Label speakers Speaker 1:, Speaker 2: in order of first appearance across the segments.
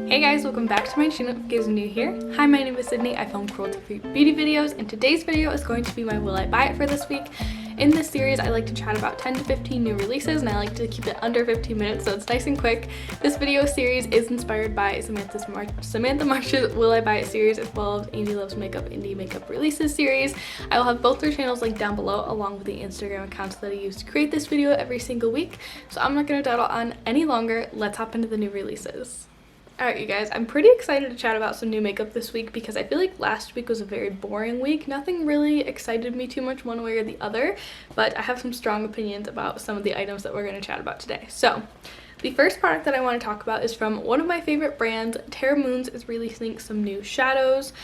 Speaker 1: Hey guys, welcome back to my channel if you guys are new here. Hi, my name is Sydney. I film cruelty-free beauty videos, and today's video is going to be my will I buy it for this week. In this series, I like to chat about 10 to 15 new releases, and I like to keep it under 15 minutes so it's nice and quick. This video series is inspired by Samantha March's Will I Buy It series, as well as Andy Loves Makeup Indie Makeup Releases series. I will have both their channels linked down below, along with the Instagram accounts that I use to create this video every single week. So I'm not going to dawdle on any longer. Let's hop into the new releases. Alright you guys, I'm pretty excited to chat about some new makeup this week because I feel like last week was a very boring week. Nothing really excited me too much one way or the other, but I have some strong opinions about some of the items that we're going to chat about today. So, the first product that I want to talk about is from one of my favorite brands. Terra Moons is releasing some new shadows.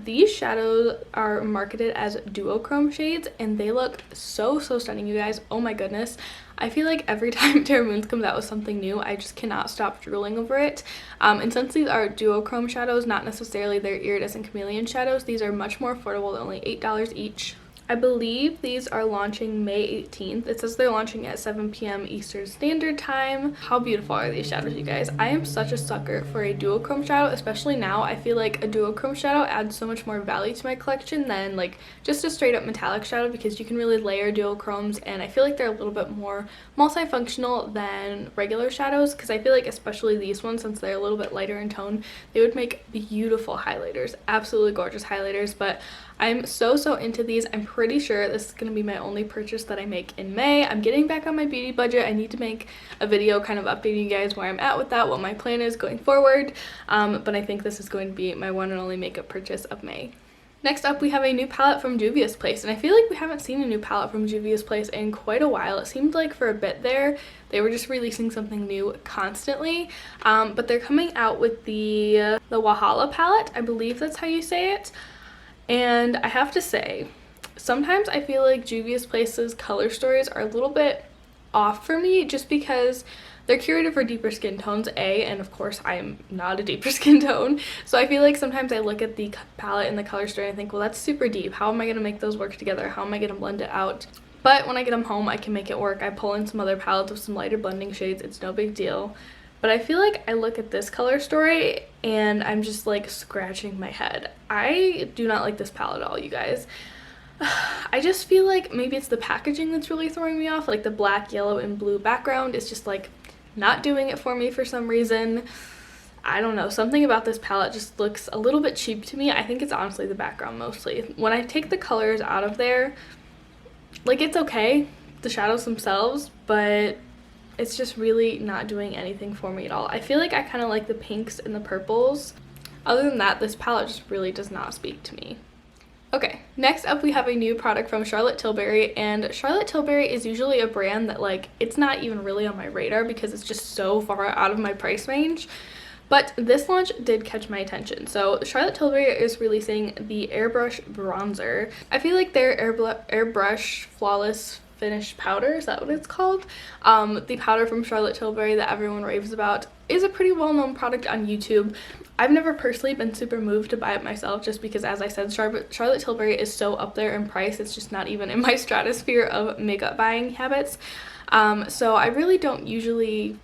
Speaker 1: These shadows are marketed as duochrome shades and they look so stunning, you guys. Oh my goodness. I feel like every time Terra Moons comes out with something new, I just cannot stop drooling over it. And since these are duochrome shadows, not necessarily their iridescent chameleon shadows, these are much more affordable, they're only $8 each. I believe these are launching May 18th. It says they're launching at 7 p.m. Eastern Standard Time. How beautiful are these shadows, you guys? I am such a sucker for a duochrome shadow, especially now. I feel like a duochrome shadow adds so much more value to my collection than like just a straight up metallic shadow, because you can really layer duochromes, and I feel like they're a little bit more multifunctional than regular shadows, because I feel like especially these ones, since they're a little bit lighter in tone, they would make beautiful highlighters, absolutely gorgeous highlighters. But I'm so into these. I'm pretty sure this is going to be my only purchase that I make in May. I'm getting back on my beauty budget. I need to make a video kind of updating you guys where I'm at with that, what my plan is going forward. But I think this is going to be my one and only makeup purchase of May. Next up, we have a new palette from Juvia's Place, and I feel like we haven't seen a new palette from Juvia's Place in quite a while. It seemed like for a bit there, they were just releasing something new constantly, but they're coming out with the Wahala palette. I believe that's how you say it. And I have to say, sometimes I feel like Juvia's Place's color stories are a little bit off for me, just because they're curated for deeper skin tones, and of course I'm not a deeper skin tone. So I feel like sometimes I look at the palette and the color story and I think, well, that's super deep. How am I going to make those work together? How am I going to blend it out? But when I get them home, I can make it work. I pull in some other palettes with some lighter blending shades. It's no big deal. But I feel like I look at this color story and I'm just like scratching my head. I do not like this palette at all, you guys. I just feel like maybe it's the packaging that's really throwing me off. Like the black, yellow, and blue background is just like not doing it for me for some reason. I don't know. Something about this palette just looks a little bit cheap to me. I think it's honestly the background mostly. When I take the colors out of there, like it's okay, the shadows themselves, but it's just really not doing anything for me at all. I feel like I kind of like the pinks and the purples. Other than that, this palette just really does not speak to me. Okay, next up we have a new product from Charlotte Tilbury, and Charlotte Tilbury is usually a brand that like it's not even really on my radar because it's just so far out of my price range. But this launch did catch my attention. So Charlotte Tilbury is releasing the Airbrush Bronzer. I feel like their Airbrush Flawless Finish powder, is that what it's called? The powder from Charlotte Tilbury that everyone raves about is a pretty well-known product on YouTube. I've never personally been super moved to buy it myself, just because, as I said, Charlotte Tilbury is so up there in price. It's just not even in my stratosphere of makeup buying habits. So I really don't usually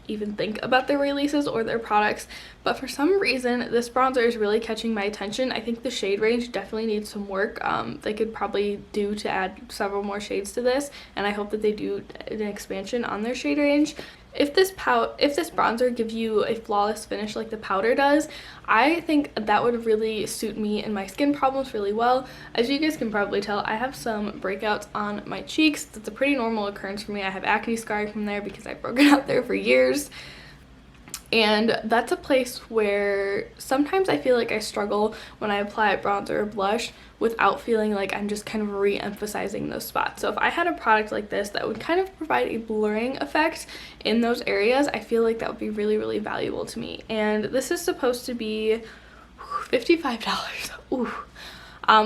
Speaker 1: even think about their releases or their products, but for some reason this bronzer is really catching my attention. I think the shade range definitely needs some work. They could probably do to add several more shades to this, and I hope that they do an expansion on their shade range. If this bronzer gives you a flawless finish like the powder does, I think that would really suit me and my skin problems really well. As you guys can probably tell, I have some breakouts on my cheeks. That's a pretty normal occurrence for me. I have acne scarring from there because I've broken out there for years. And that's a place where sometimes I feel like I struggle when I apply a bronzer or blush without feeling like I'm just kind of re-emphasizing those spots. So if I had a product like this that would kind of provide a blurring effect in those areas, I feel like that would be really valuable to me. And this is supposed to be $55. Ooh.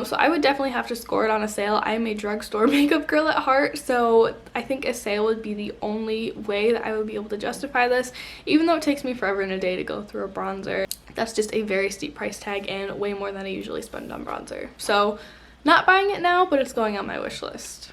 Speaker 1: So I would definitely have to score it on a sale. I'm a drugstore makeup girl at heart, so I think a sale would be the only way that I would be able to justify this, even though it takes me forever in a day to go through a bronzer. That's just a very steep price tag and way more than I usually spend on bronzer. So not buying it now, but it's going on my wish list.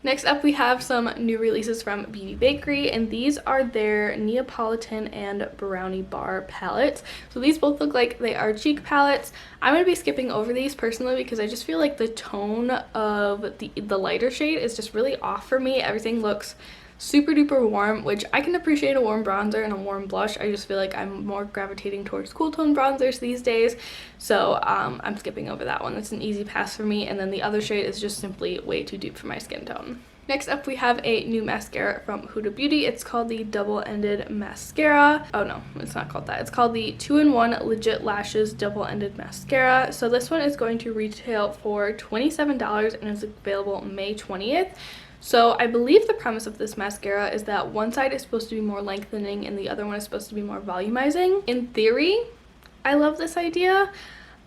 Speaker 1: Next up, we have some new releases from Beauty Bakery, and these are their Neapolitan and Brownie Bar palettes. So these both look like they are cheek palettes. I'm going to be skipping over these personally because I just feel like the tone of the lighter shade is just really off for me. Everything looks super duper warm, which I can appreciate a warm bronzer and a warm blush. I just feel like I'm more gravitating towards cool tone bronzers these days, so I'm skipping over that one. It's an easy pass for me, and then the other shade is just simply way too deep for my skin tone. Next up, we have a new mascara from Huda Beauty. It's called the Double-Ended Mascara. Oh no, it's not called that. It's called the 2-in-1 Legit Lashes Double-Ended Mascara. So this one is going to retail for $27 and is available May 20th. So I believe the premise of this mascara is that one side is supposed to be more lengthening and the other one is supposed to be more volumizing. In theory, I love this idea.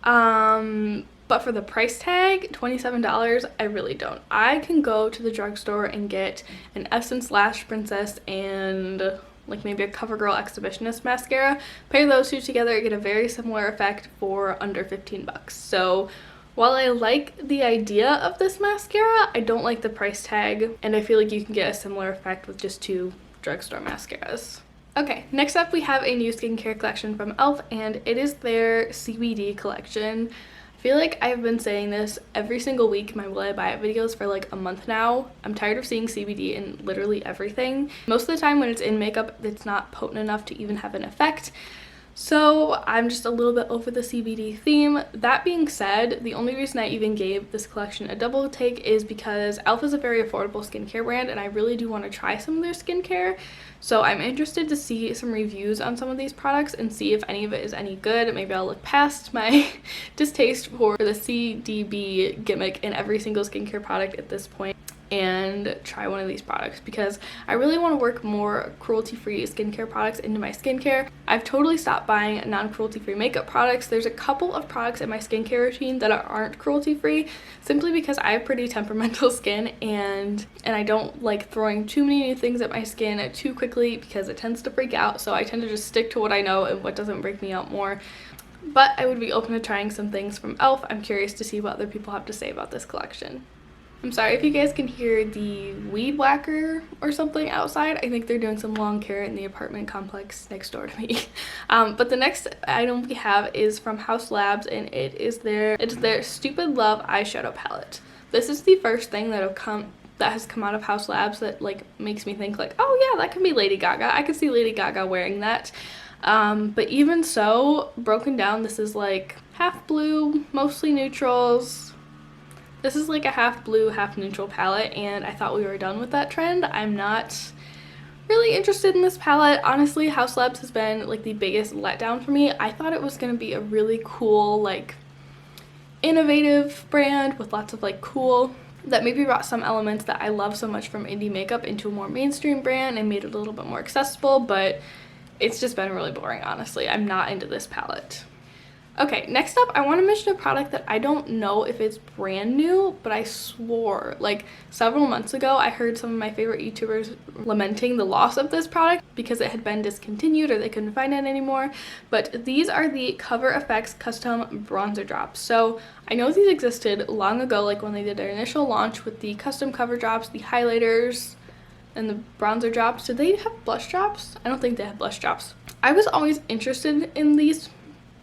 Speaker 1: But for the price tag, $27, I really don't. I can go to the drugstore and get an Essence Lash Princess and like maybe a CoverGirl Exhibitionist mascara. Pair those two together, get a very similar effect for under 15 bucks. So while I like the idea of this mascara, I don't like the price tag, and I feel like you can get a similar effect with just two drugstore mascaras. Okay, next up we have a new skincare collection from e.l.f. and it is their CBD collection. I feel like I've been saying this every single week in my Will I Buy It videos for like a month now. I'm tired of seeing CBD in literally everything. Most of the time when it's in makeup, it's not potent enough to even have an effect. So I'm just a little bit over the CBD theme. That being said, the only reason I even gave this collection a double take is because e.l.f. is a very affordable skincare brand and I really do want to try some of their skincare. So I'm interested to see some reviews on some of these products and see if any of it is any good. Maybe I'll look past my distaste for the CDB gimmick in every single skincare product at this point and try one of these products because I really want to work more cruelty-free skincare products into my skincare. I've totally stopped buying non-cruelty-free makeup products. There's a couple of products in my skincare routine that aren't cruelty-free simply because I have pretty temperamental skin and I don't like throwing too many new things at my skin too quickly because it tends to freak out. So I tend to just stick to what I know and what doesn't break me out more. But I would be open to trying some things from e.l.f. I'm curious to see what other people have to say about this collection. I'm sorry if you guys can hear the weed whacker or something outside. I think they're doing some lawn care in the apartment complex next door to me. But the next item we have is from Haus Labs and it's their Stupid Love eyeshadow palette. This is the first thing that has come out of Haus Labs that like makes me think like, oh yeah, that could be Lady Gaga. I could see Lady Gaga wearing that. But even so, broken down, this is like half blue, mostly neutrals. This is like a half blue, half neutral palette, and I thought we were done with that trend. I'm not really interested in this palette. Honestly, Haus Labs has been like the biggest letdown for me. I thought it was going to be a really cool, like, innovative brand with lots of like cool that maybe brought some elements that I love so much from indie makeup into a more mainstream brand and made it a little bit more accessible, but it's just been really boring, honestly. I'm not into this palette. Okay, next up, I want to mention a product that I don't know if it's brand new, but I swore like several months ago I heard some of my favorite YouTubers lamenting the loss of this product because it had been discontinued or they couldn't find it anymore. But these are the Cover FX custom bronzer drops. So I know these existed long ago, like when they did their initial launch with the custom cover drops, the highlighters, and the bronzer drops. Did they have blush drops? I don't think they had blush drops. I was always interested in these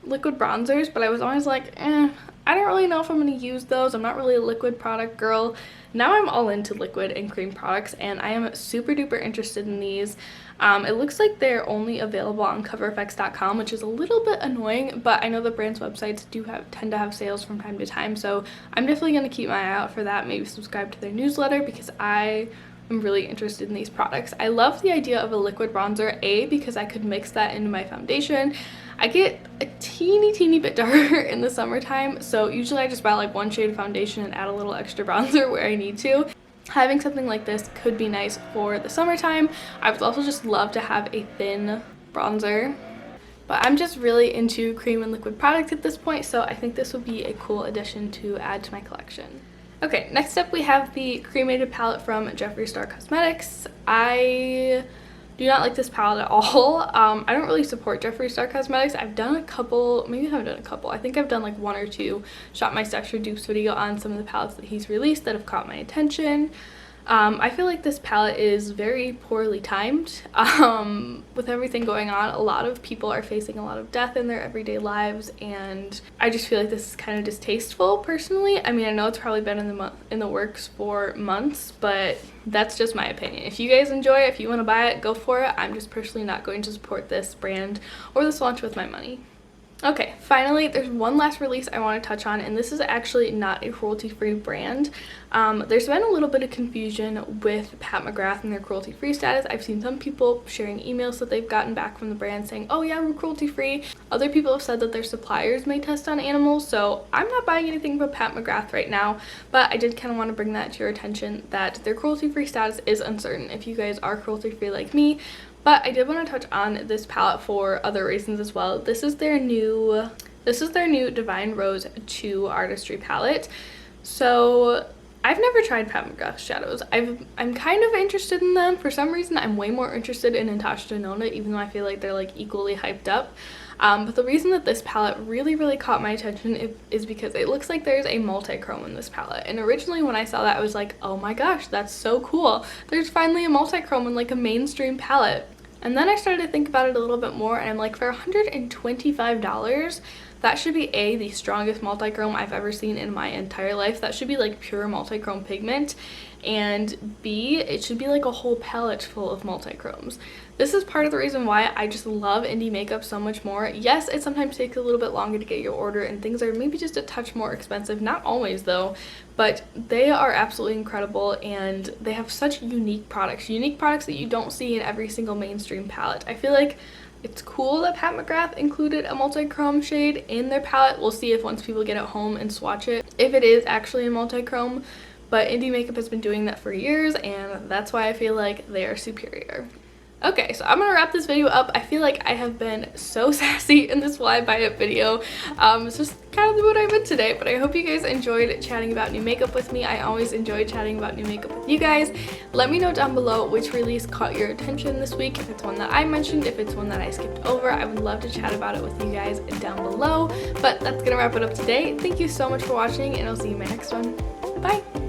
Speaker 1: liquid bronzers, but I was always like, I don't really know if I'm going to use those. I'm not really a liquid product girl. Now I'm all into liquid and cream products and I am super duper interested in these. It looks like they're only available on coverfx.com, which is a little bit annoying, but I know the brand's websites tend to have sales from time to time, so I'm definitely going to keep my eye out for that. Maybe subscribe to their newsletter because I'm really interested in these products. I love the idea of a liquid bronzer, because I could mix that into my foundation. I get a teeny bit darker in the summertime, so usually I just buy like one shade of foundation and add a little extra bronzer where I need to. Having something like this could be nice for the summertime. I would also just love to have a thin bronzer, but I'm just really into cream and liquid products at this point, so I think this would be a cool addition to add to my collection. Okay, next up we have the cremated palette from Jeffree Star Cosmetics. I do not like this palette at all. I don't really support Jeffree Star Cosmetics. I've done a couple, maybe I haven't done a couple. I think I've done like one or two Shop My Stash or dupes video on some of the palettes that he's released that have caught my attention. I feel like this palette is very poorly timed. With everything going on, a lot of people are facing a lot of death in their everyday lives, and I just feel like this is kind of distasteful personally. I mean, I know it's probably been in the works for months, but that's just my opinion. If you guys enjoy it, if you want to buy it, go for it. I'm just personally not going to support this brand or this launch with my money. Okay, finally, there's one last release I want to touch on, and this is actually not a cruelty-free brand. There's been a little bit of confusion with Pat McGrath and their cruelty-free status. I've seen some people sharing emails that they've gotten back from the brand saying, oh yeah, we're cruelty-free. Other people have said that their suppliers may test on animals, so I'm not buying anything from Pat McGrath right now, but I did kind of want to bring that to your attention that their cruelty-free status is uncertain if you guys are cruelty-free like me. But I did want to touch on this palette for other reasons as well. This is their new Divine Rose 2 Artistry palette. So I've never tried Pat McGrath shadows. I'm kind of interested in them. For some reason, I'm way more interested in Natasha Denona, even though I feel like they're like equally hyped up. But the reason that this palette really caught my attention is because it looks like there's a multi-chrome in this palette. And originally when I saw that, I was like, oh my gosh, that's so cool. There's finally a multi-chrome in like a mainstream palette. And then I started to think about it a little bit more, and I'm like, for $125, that should be A, the strongest multi-chrome I've ever seen in my entire life. That should be like pure multi-chrome pigment. And B, it should be like a whole palette full of multi-chromes. This is part of the reason why I just love indie makeup so much more. Yes, it sometimes takes a little bit longer to get your order, and things are maybe just a touch more expensive. Not always though, but they are absolutely incredible, and they have such unique products that you don't see in every single mainstream palette. I feel like it's cool that Pat McGrath included a multi-chrome shade in their palette. We'll see if once people get it home and swatch it, if it is actually a multi-chrome. But indie makeup has been doing that for years, and that's why I feel like they are superior. Okay, so I'm gonna wrap this video up. I feel like I have been so sassy in this Why Buy It video. It's just kind of the mood I'm in today, but I hope you guys enjoyed chatting about new makeup with me. I always enjoy chatting about new makeup with you guys. Let me know down below which release caught your attention this week. If it's one that I mentioned, if it's one that I skipped over, I would love to chat about it with you guys down below. But that's gonna wrap it up today. Thank you so much for watching, and I'll see you in my next one. Bye!